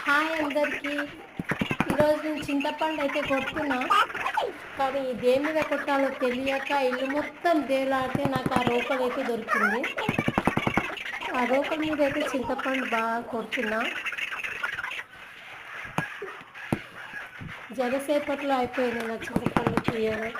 Hi అందరికీ. ఈరోజు నేను చింతపండు అయితే కొడుతున్నా, కానీ దేని మీద కొట్టాలో తెలియక ఇల్లు మొత్తం దేలాడితే నాకు ఆ రోకలు అయితే దొరికింది. ఆ రోకల మీద అయితే చింతపండు బాగా కొడుతున్నా. జరసేపట్లో అయిపోయింది నా చింతపండు తీయడం.